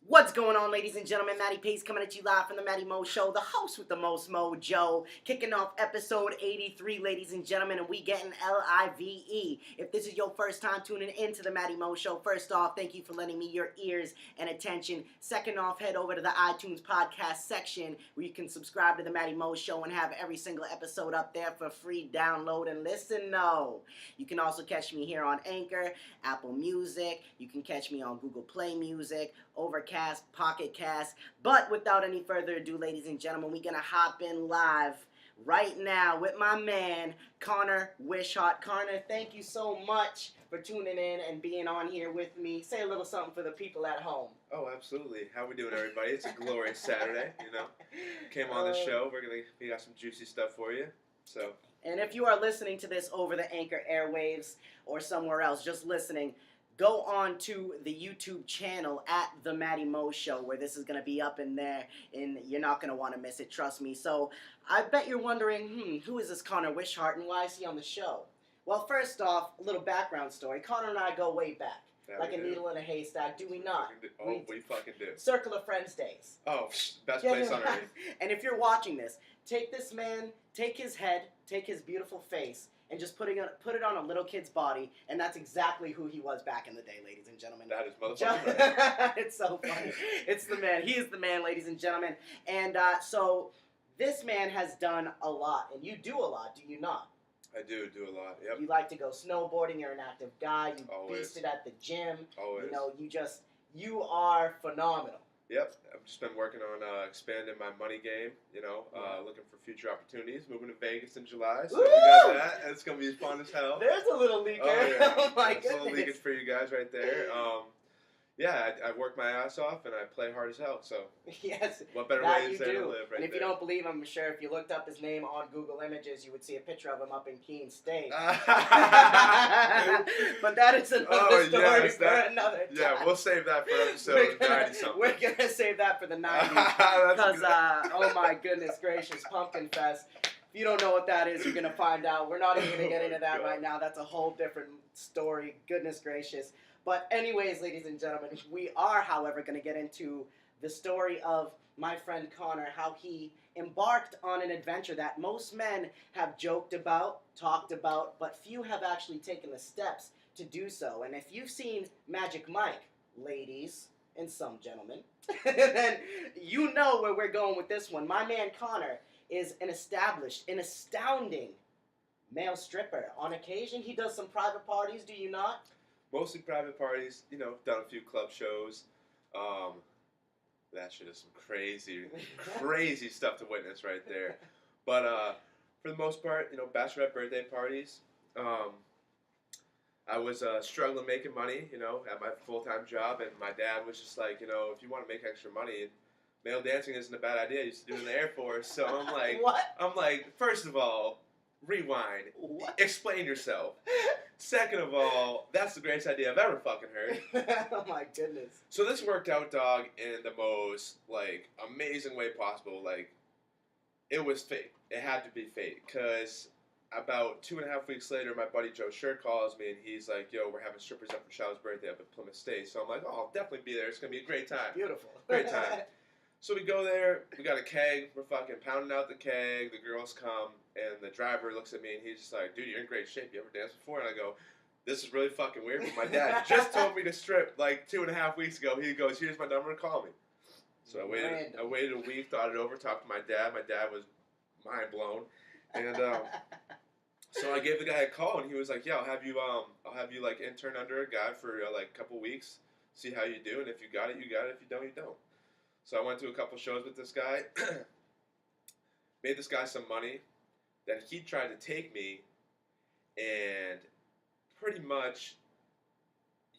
What's going on, ladies and gentlemen? Matty Pace coming at you live from the Matty Mo Show, the host with the most mojo, kicking off episode 83, ladies and gentlemen, and we getting Live. If this is your first time tuning into the Matty Mo Show, first off, thank you for lending me your ears and attention. Second off, head over to the iTunes podcast section where you can subscribe to the Matty Mo Show and have every single episode up there for free download and listen. No, you can also catch me here on Anchor, Apple Music. You can catch me on Google Play Music, Overcast, Pocket Cast. But without any further ado, ladies and gentlemen, we're going to hop in live right now with my man, Connor Wishart. Connor, thank you so much for tuning in and being on here with me. Say a little something for the people at home. Oh, absolutely. How we doing, everybody? It's a glorious Saturday, you know. Came on the show. We got some juicy stuff for you. So. And if you are listening to this over the Anchor airwaves or somewhere else, just listening, go on to the YouTube channel at The Matty Mo Show, where this is going to be up in there, and you're not going to want to miss it, trust me. So I bet you're wondering, who is this Connor Wishart, and why is he on the show? Well, first off, a little background story. Connor and I go way back, like a needle in a haystack, do we not? We fucking do. Circle of Friends days. Oh, best place on earth. And if you're watching this, take this man, take his head, take his beautiful face, and just put it on a little kid's body, and that's exactly who he was back in the day, ladies and gentlemen. That is motherfucking It's so funny. It's the man. He is the man, ladies and gentlemen. And so this man has done a lot, and you do a lot, do you not? I do a lot, yep. You like to go snowboarding. You're an active guy. You Always. beasted at the gym. Always. You know, you are phenomenal. Yep, I've just been working on expanding my money game, you know, looking for future opportunities, moving to Vegas in July, so we got that, and it's going to be fun as hell. There's a little leaker. Oh, yeah. Oh my There's goodness. a little leakage for you guys right there. Yeah, I work my ass off, and I play hard as hell, so yes, what better that way is there to live right And if there? you don't believe, I'm sure if you looked up his name on Google Images, you would see a picture of him up in Keene State. But that is another story for another time. Yeah, we'll save that for episode 90-something. We're going to save that for the 90s. Because, oh my goodness gracious, Pumpkin Fest. If you don't know what that is, you're going to find out. We're not even going to get into that right now. That's a whole different story. Goodness gracious. But anyways, ladies and gentlemen, we are, however, going to get into the story of my friend Connor, how he embarked on an adventure that most men have joked about, talked about, but few have actually taken the steps to do so. And if you've seen Magic Mike, ladies and some gentlemen, then you know where we're going with this one. My man Connor is an astounding male stripper. On occasion, he does some private parties, do you not? Mostly private parties, you know, done a few club shows. That shit is some crazy stuff to witness right there. But for the most part, you know, bachelorette birthday parties. I was struggling making money, you know, at my full-time job, and my dad was just like, you know, if you want to make extra money, male dancing isn't a bad idea. I used to do it in the Air Force. So I'm like, what? I'm like, first of all, rewind. What? Explain yourself. Second of all, that's the greatest idea I've ever fucking heard. Oh my goodness. So this worked out, dog, in the most, like, amazing way possible. Like, it was fate. It had to be fate. Because about 2.5 weeks later, my buddy Joe Shirt calls me, and he's like, yo, we're having strippers up for Shaw's birthday up at Plymouth State. So I'm like, oh, I'll definitely be there. It's going to be a great time. Beautiful. Great time. So we go there, we got a keg, we're fucking pounding out the keg, the girls come, and the driver looks at me and he's just like, dude, you're in great shape, you ever danced before? And I go, this is really fucking weird, but my dad just told me to strip like 2.5 weeks ago. He goes, here's my number, call me. So I waited a week, thought it over, talked to my dad. My dad was mind blown. And so I gave the guy a call and he was like, yeah, I'll have you like intern under a guy for like a couple weeks, see how you do, and if you got it, you got it, if you don't, you don't. So I went to a couple shows with this guy, made this guy some money, then he tried to take me and pretty much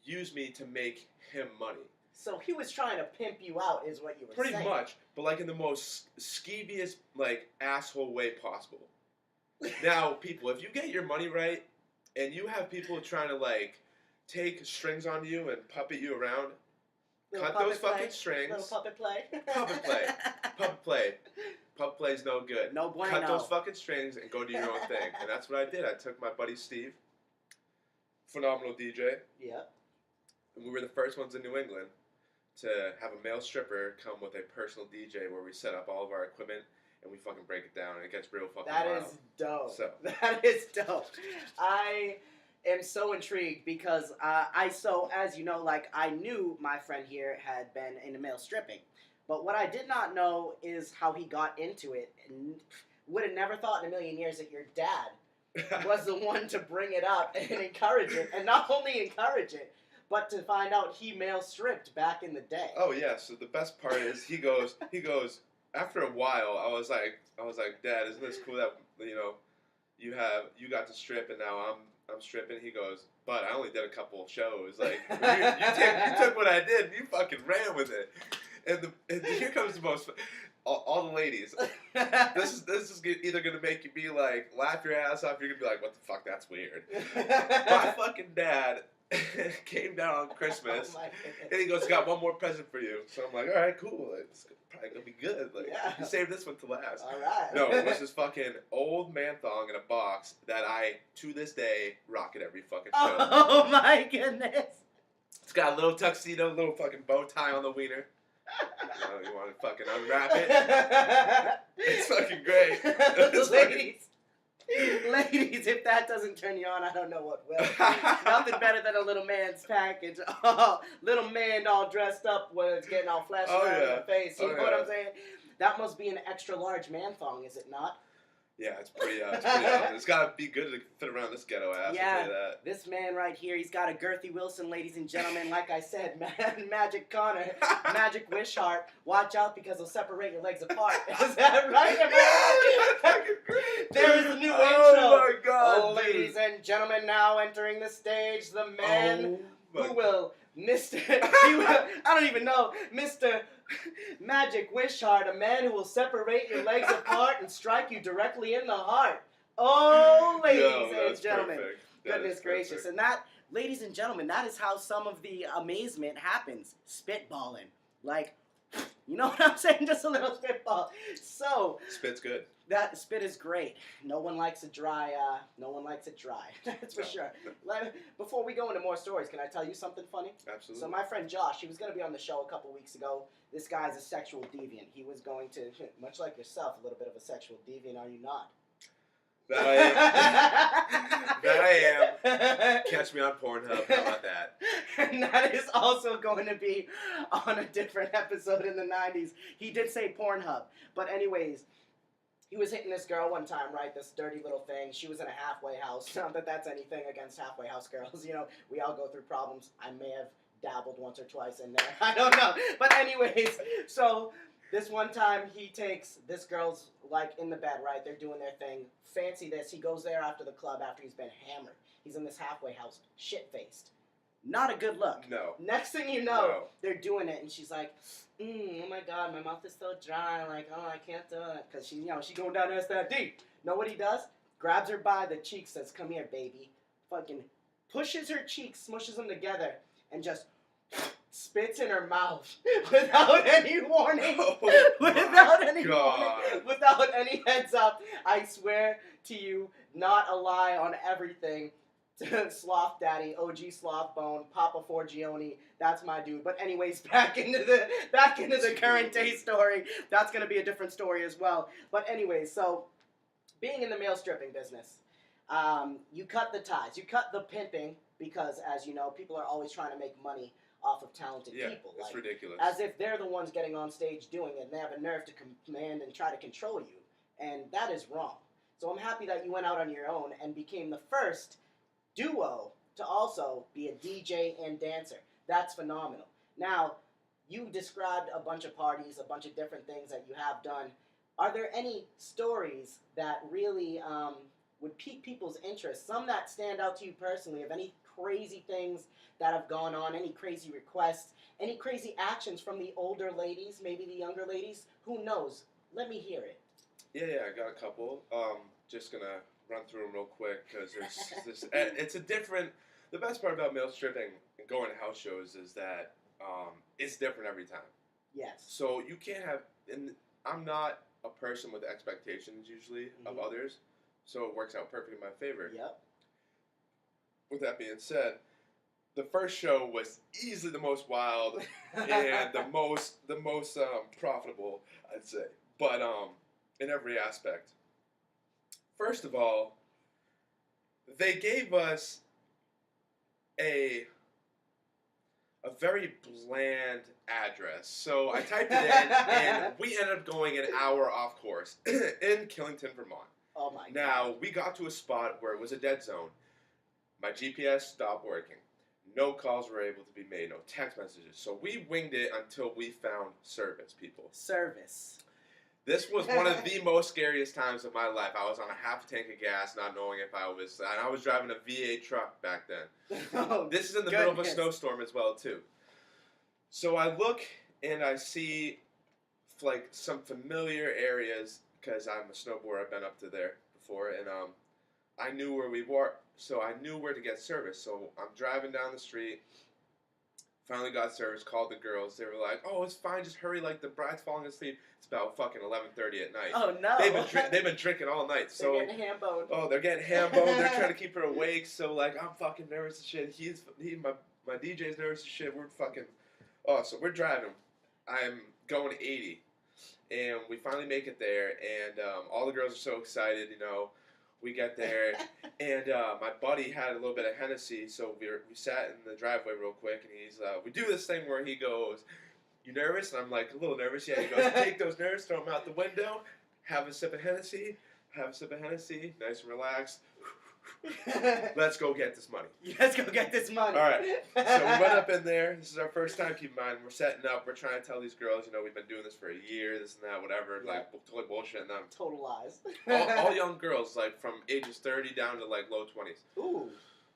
use me to make him money. So he was trying to pimp you out is what you were saying. Pretty much, but like in the most skeeviest, like, asshole way possible. Now, people, if you get your money right and you have people trying to, like, take strings on you and puppet you around, cut those fucking strings. Little puppet play. Puppet play. Puppet play. Puppet play's no good. No bueno. Cut those fucking strings and go do your own thing. And that's what I did. I took my buddy Steve, phenomenal DJ. Yeah. And we were the first ones in New England. to have a male stripper come with a personal DJ where we set up all of our equipment and we fucking break it down and it gets real fucking That wild. is dope. So. That is dope. I am so intrigued because as you know, like, I knew my friend here had been into male stripping, but what I did not know is how he got into it, and would have never thought in a million years that your dad was the one to bring it up and encourage it, and not only encourage it, but to find out he male stripped back in the day. Oh yeah, so the best part is he goes after a while I was like, Dad, isn't this cool that you got to strip and now I'm stripping? He goes, but I only did a couple of shows. Like you took what I did and you fucking ran with it. And here comes the most. All the ladies. This is either gonna make you be like laugh your ass off. You're gonna be like, what the fuck? That's weird. My fucking dad came down on Christmas, and he goes, got one more present for you. So I'm like, all right, cool. It's probably gonna be good. Like, you saved this one to last. All right. No, it was this fucking old man thong in a box that I, to this day, rock at every fucking show. Oh my goodness. It's got a little tuxedo, little fucking bow tie on the wiener. You want to fucking unwrap it? It's fucking great. Ladies, if that doesn't turn you on, I don't know what will. Nothing better than a little man's package. Oh, little man all dressed up when it's getting all flashy around in the face. You know what I'm saying? That must be an extra large man thong, is it not? Yeah, it's pretty awesome. It's got to be good to fit around this ghetto ass. Yeah, I'll tell you that. This man right here, he's got a girthy Wilson, ladies and gentlemen. Like I said, Magic Connor, Magic Wishart. Watch out because he'll separate your legs apart. Is that right? There is a new intro. Oh my God, oh, ladies and gentlemen, now entering the stage, the man who will, I don't even know, Mr. Magic Wishart, a man who will separate your legs apart and strike you directly in the heart. Oh, ladies and gentlemen. Goodness gracious. And that, ladies and gentlemen, that is how some of the amazement happens. Spitballing. Like, you know what I'm saying? Just a little spitball. So. Spit's good. That spit is great. No one likes it dry. That's for sure. Before we go into more stories, can I tell you something funny? Absolutely. So my friend Josh, he was going to be on the show a couple weeks ago. This guy's a sexual deviant. He was going to, much like yourself, a little bit of a sexual deviant, are you not? That I am. Catch me on Pornhub. How about that? And that is also going to be on a different episode in the 90s. He did say Pornhub. But anyways, he was hitting this girl one time, right? This dirty little thing. She was in a halfway house. Not that that's anything against halfway house girls. You know, we all go through problems. I may have dabbled once or twice in there. I don't know. But anyways, so this one time he takes this girl's, like, in the bed, right? They're doing their thing. Fancy this. He goes there after the club after he's been hammered. He's in this halfway house, shit-faced. Not a good look. No. Next thing you know, they're doing it, and she's like, oh my God, my mouth is so dry. Like, oh, I can't do it. Because she, she going down there that deep. Know what he does? Grabs her by the cheek, says, come here, baby. Fucking pushes her cheeks, smushes them together, and just spits in her mouth without any warning. Without any warning. Without any heads up. I swear to you, not a lie on everything. Sloth Daddy, OG Sloth Bone, Papa Forgione, that's my dude. But anyways, back into the current day story. That's gonna be a different story as well. But anyways, so being in the male stripping business, you cut the ties, you cut the pimping, because as you know, people are always trying to make money off of talented people. It's ridiculous. As if they're the ones getting on stage doing it, and they have a nerve to command and try to control you, and that is wrong. So I'm happy that you went out on your own and became the first duo to also be a DJ and dancer. That's phenomenal. Now, you described a bunch of parties, a bunch of different things that you have done. Are there any stories that really would pique people's interest? Some that stand out to you personally, of any crazy things that have gone on, any crazy requests, any crazy actions from the older ladies, maybe the younger ladies? Who knows? Let me hear it. Yeah, I got a couple. Just gonna run through them real quick because there's this. It's a different. The best part about male stripping and going to house shows is that it's different every time. Yes. So you can't have. And I'm not a person with expectations usually of others, so it works out perfectly in my favor. Yep. With that being said, the first show was easily the most wild and the most profitable, I'd say. But in every aspect. First of all, they gave us a very bland address. So I typed it in, and we ended up going an hour off course in Killington, Vermont. Oh my god. Now, we got to a spot where it was a dead zone. My GPS stopped working. No calls were able to be made, no text messages. So we winged it until we found service, people. Service. This was one of the most scariest times of my life. I was on a half tank of gas, not knowing if I was driving a V8 truck back then. Oh, this is in the middle of a snowstorm as well, too. So I look and I see like some familiar areas because I'm a snowboarder. I've been up to there before, and I knew where we were, so I knew where to get service. So I'm driving down the street. Finally got service, called the girls. They were like, "Oh, it's fine. Just hurry. Like the bride's falling asleep." It's about fucking 11:30 at night. Oh no! They've been drinking all night. So they're getting ham-boned. Oh, they're getting ham-boned. They're trying to keep her awake. So like, I'm fucking nervous as shit. My DJ's nervous as shit. We're fucking. Oh, so we're driving. I'm going 80, and we finally make it there. And all the girls are so excited. You know, we get there, and my buddy had a little bit of Hennessy, so we sat in the driveway real quick, and we do this thing where he goes, "You nervous?" And I'm like, "A little nervous." Yeah. He goes, "Take those nerves, throw them out the window, have a sip of Hennessy, nice and relaxed. Let's go get this money." Let's go get this money. All right. So we went up in there. This is our first time. Keep in mind, we're setting up. We're trying to tell these girls, you know, we've been doing this for a year, this and that, whatever. Yeah. Like totally bullshitting them. Total lies. all young girls, like from ages 30 down to like low 20s. Ooh.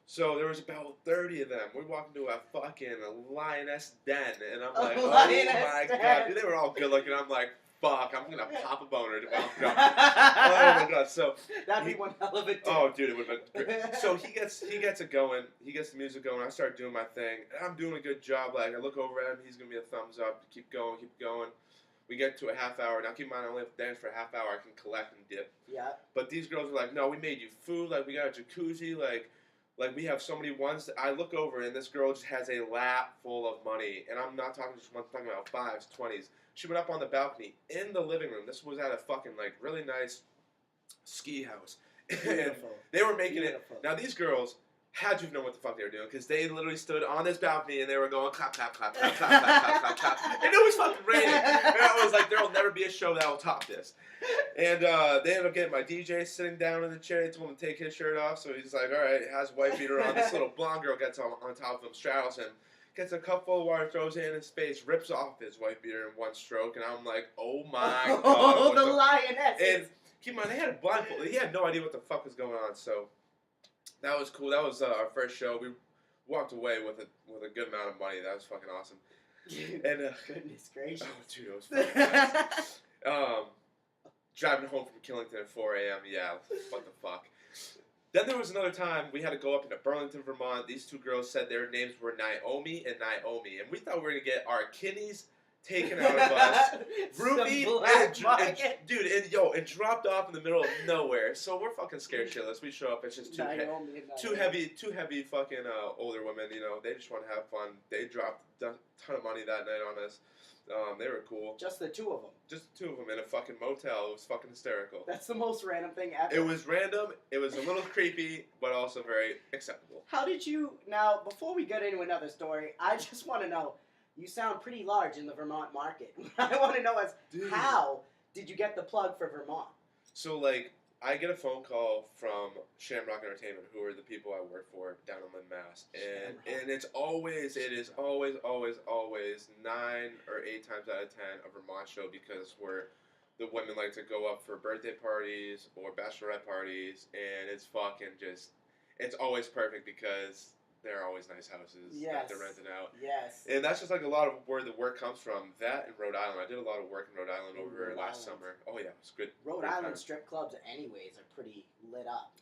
So there was about 30 of them. We're walking to a fucking lioness den, and I'm like, oh my god, dude, they were all good looking. I'm like, fuck, I'm gonna pop a boner while I'm drunk. Oh my god, so that'd be one hell of a day. Oh, dude, it would have been great. So he gets it going. He gets the music going. I start doing my thing. And I'm doing a good job. Like I look over at him. He's giving me a thumbs up. Keep going. We get to a half hour. Now keep in mind, I only have to dance for a half hour. I can collect and dip. Yeah. But these girls are like, no, we made you food. Like we got a jacuzzi. Like we have so many ones. I look over and this girl just has a lap full of money. And I'm not talking just one. I'm talking about 5s, 20s. She went up on the balcony in the living room. This was at a fucking like really nice ski house. And they were making it. Now these girls had to know what the fuck they were doing because they literally stood on this balcony and they were going clap, clap, clap, clap, clap, clap, clap, clap, clap. And it was fucking raining. And I was like, there will never be a show that will top this. And they ended up getting my DJ sitting down in the chair. They told him to take his shirt off. So he's like, all right, has a white beater on. This little blonde girl gets on top of him, straddles him, gets a cup full of water, throws it in his face, rips off his white beater in one stroke. And I'm like, oh my god. Oh, the lioness. And keep in mind, they had a blindfold. He had no idea what the fuck was going on. So that was cool. That was our first show. We walked away with a good amount of money. That was fucking awesome. And goodness gracious. Oh, dude, it was fucking nice. Driving home from Killington at 4 a.m. Yeah, what the fuck. Then there was another time we had to go up into Burlington, Vermont. These two girls said their names were Naomi and Naomi, and we thought we were gonna get our kidneys taken out of us. Ruby and dropped off in the middle of nowhere. So we're fucking scared shitless. We show up, it's just two heavy fucking older women. You know, they just want to have fun. They dropped a ton of money that night on us. They were cool. Just the two of them. Just the two of them in a fucking motel. It was fucking hysterical. That's the most random thing ever. It was random. It was a little creepy, but also very acceptable. How did you... Now, before we get into another story, I just want to know, you sound pretty large in the Vermont market. What I want to know is, how did you get the plug for Vermont? So, like, I get a phone call from Shamrock Entertainment, who are the people I work for down in Lynn, Mass. And it is always 9 or 8 times out of 10 a Vermont show because the women like to go up for birthday parties or bachelorette parties, and it's fucking just, it's always perfect because they're always nice houses that they're renting out. Yes. And that's just like a lot of where the work comes from. That and Rhode Island. I did a lot of work in Rhode Island over last summer. Oh yeah, it was good. Rhode Island strip clubs anyways are pretty lit up.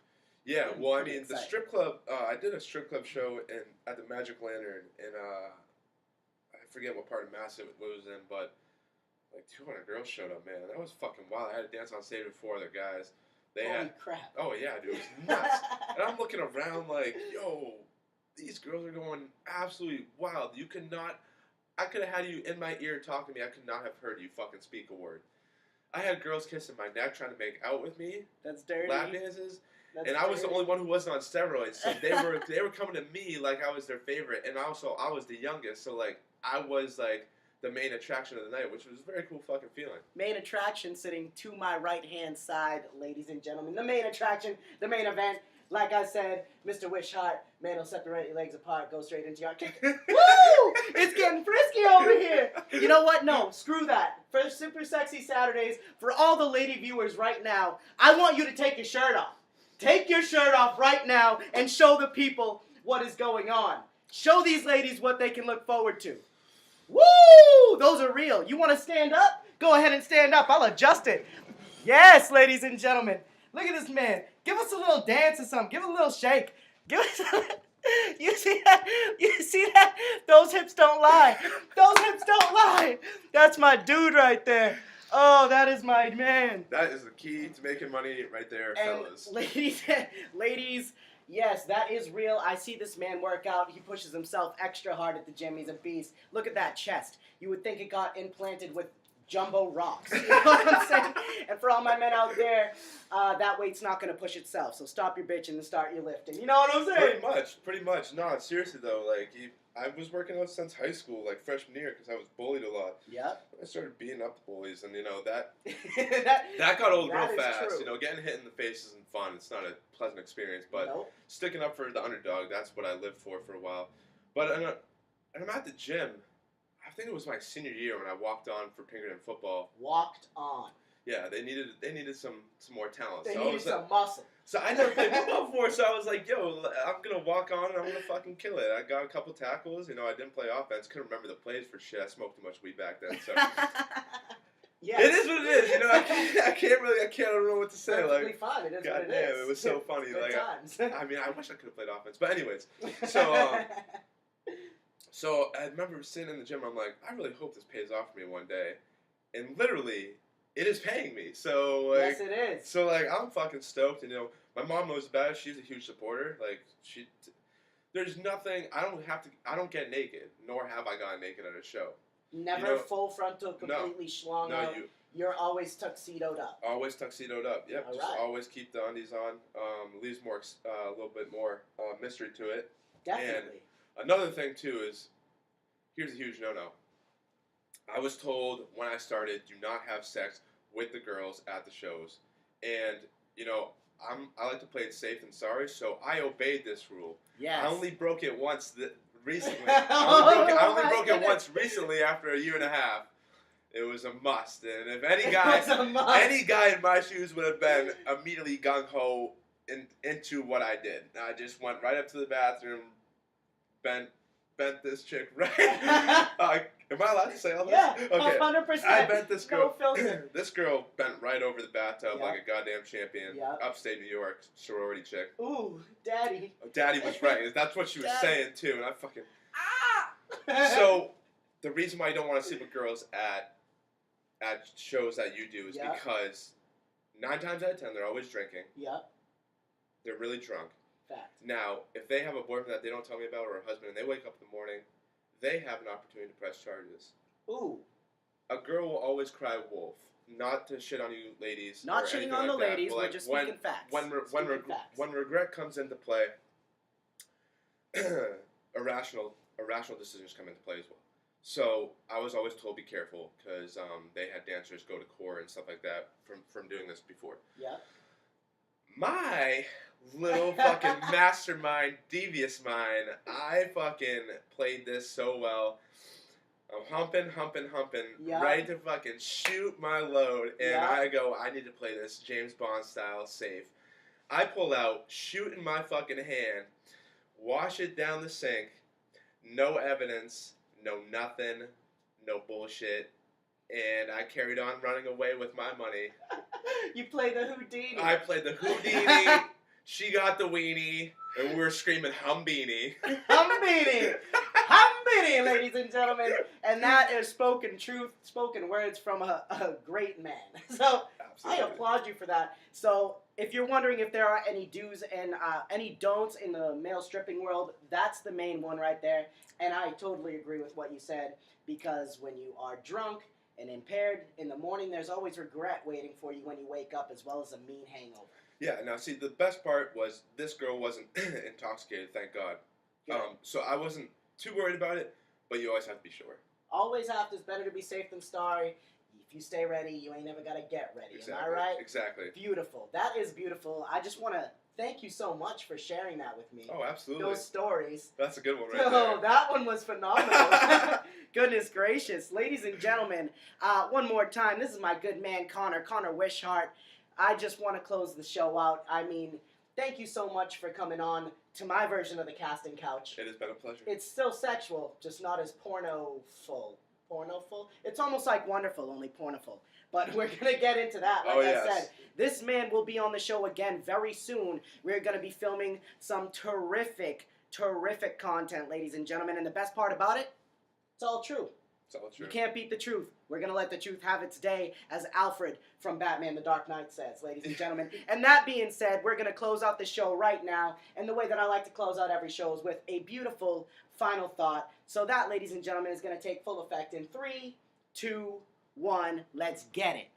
Yeah, well I mean the strip club, I did a strip club show at the Magic Lantern in, I forget what part of Mass it was in, but like 200 girls showed up, man. That was fucking wild. I had to dance on stage with 4 other guys. Holy crap. Oh yeah, dude, it was nuts. And I'm looking around like, yo, these girls are going absolutely wild. You cannot. I could have had you in my ear talking to me. I could not have heard you fucking speak a word. I had girls kissing my neck trying to make out with me. That's dirty. Lap dances. That's and I was the dirty. only one who wasn't on steroids, so they were coming to me like I was their favorite, and also I was the youngest, so like I was like the main attraction of the night, which was a very cool fucking feeling. Main attraction sitting to my right-hand side, ladies and gentlemen. The main attraction, the main event. Like I said, Mr. Wishart, man, will separate your legs apart, go straight into your kick. Woo! It's getting frisky over here. You know what? No, screw that. For Super Sexy Saturdays, for all the lady viewers right now, I want you to take your shirt off. Take your shirt off right now and show the people what is going on. Show these ladies what they can look forward to. Woo! Those are real. You want to stand up? Go ahead and stand up. I'll adjust it. Yes, ladies and gentlemen. Look at this man. Give us a little dance or something. Give us a little shake. Give us a... You see that? You see that? Those hips don't lie. Those hips don't lie. That's my dude right there. Oh, that is my man. That is the key to making money right there, And fellas. ladies, yes, that is real. I see this man work out. He pushes himself extra hard at the gym. He's a beast. Look at that chest. You would think it got implanted with jumbo rocks. You know what I'm saying? And for all my men out there, that weight's not going to push itself. So stop your bitching and start your lifting. You know what I'm saying? Pretty much. No, seriously though, like I was working out since high school, like freshman year, because I was bullied a lot. Yep. I started beating up the bullies, and you know that that got old that real is fast. true. You know, getting hit in the face isn't fun. It's not a pleasant experience, but Nope. sticking up for the underdog, that's what I lived for a while. But and I'm at the gym. I think it was my senior year when I walked on for Pinkerton football. Walked on. Yeah, they needed some more talent. They so I needed was some like, muscle. so I never played football before, so I was like, yo, I'm going to walk on and I'm going to fucking kill it. I got a couple tackles. You know, I didn't play offense. Couldn't remember the plays for shit. I smoked too much weed back then. So Yes. it is what it is. You know, I don't know what to say. Perfectly Like, fine. It is God what it damn, is. it was so funny. Good Like, times. I mean, I wish I could have played offense. But anyways, so I remember sitting in the gym. I'm like, I really hope this pays off for me one day. And literally, it is paying me. So like, yes, it is. so like, I'm fucking stoked. And you know, my mom knows about it. She's a huge supporter. Like there's nothing. I don't get naked, nor have I gotten naked at a show. Never you know, full frontal, completely schlong No, out. You're always tuxedoed up. Always tuxedoed up. Yep. All Just right. always keep the undies on. Leaves more a little bit more mystery to it. Definitely. Another thing too is, here's a huge no-no. I was told when I started, do not have sex with the girls at the shows, and you know I like to play it safe and sorry, so I obeyed this rule. Yes. I only broke it once recently. I only broke it once recently after a year and a half. It was a must, and if any guy in my shoes would have been immediately gung ho into what I did. I just went right up to the bathroom, bent this chick right. Am I allowed to say all this? Yeah, Okay. 100%. I bent this girl. No filter. This girl bent right over the bathtub Yep. like a goddamn champion. Yep. Upstate New York, sorority chick. Ooh, daddy. Oh, Daddy was right. That's what she was Daddy. saying too, and I fucking. Ah! So, the reason why you don't want to sleep with girls at shows that you do is Yep. because 9 times out of 10 they're always drinking. Yep. They're really drunk. Fact. Now, if they have a boyfriend that they don't tell me about or a husband and they wake up in the morning, they have an opportunity to press charges. Ooh. A girl will always cry wolf. Not to shit on you ladies. Not or shitting anything on the like that, ladies, but we're like just speaking facts. When regret comes into play, irrational decisions come into play as well. So I was always told be careful because they had dancers go to court and stuff like that from doing this before. Yeah. My little fucking mastermind, devious mind, I fucking played this so well. I'm humping, Yeah. ready to fucking shoot my load, and Yeah. I go, I need to play this James Bond style safe. I pull out, shoot in my fucking hand, wash it down the sink, no evidence, no nothing, no bullshit, and I carried on running away with my money. You play the Houdini. I played the Houdini, she got the weenie, and we were screaming Humbeanie. Humbeanie! Humbeanie! Giggity, ladies and gentlemen. And that is spoken truth, spoken words from a great man. So Absolutely. I applaud you for that. So if you're wondering if there are any do's and any don'ts in the male stripping world, that's the main one right there. And I totally agree with what you said, because when you are drunk and impaired in the morning, there's always regret waiting for you when you wake up, as well as a mean hangover. Yeah, now see, the best part was this girl wasn't intoxicated, thank God. Good. So I wasn't too worried about it, but you always have to be sure. Always have to. It's better to be safe than sorry. If you stay ready, you ain't never got to get ready. Exactly. Am I right? Exactly. Beautiful. That is beautiful. I just want to thank you so much for sharing that with me. Oh, absolutely. Those stories. That's a good one right Oh, there. that one was phenomenal. Goodness gracious. Ladies and gentlemen, one more time, this is my good man, Connor Wishart. I just want to close the show out. I mean, thank you so much for coming on to my version of the casting couch. It has been a pleasure. It's still sexual, just not as porno-full. Porno-full? It's almost like Wonderful, only pornoful. But we're going to get into that. Like I said, this man will be on the show again very soon. We're going to be filming some terrific content, ladies and gentlemen. And the best part about it, it's all true. It's all true. You can't beat the truth. We're going to let the truth have its day, as Alfred from Batman The Dark Knight says, ladies and gentlemen. And that being said, we're going to close out the show right now. And the way that I like to close out every show is with a beautiful final thought. So that, ladies and gentlemen, is going to take full effect in 3, 2, 1. Let's get it.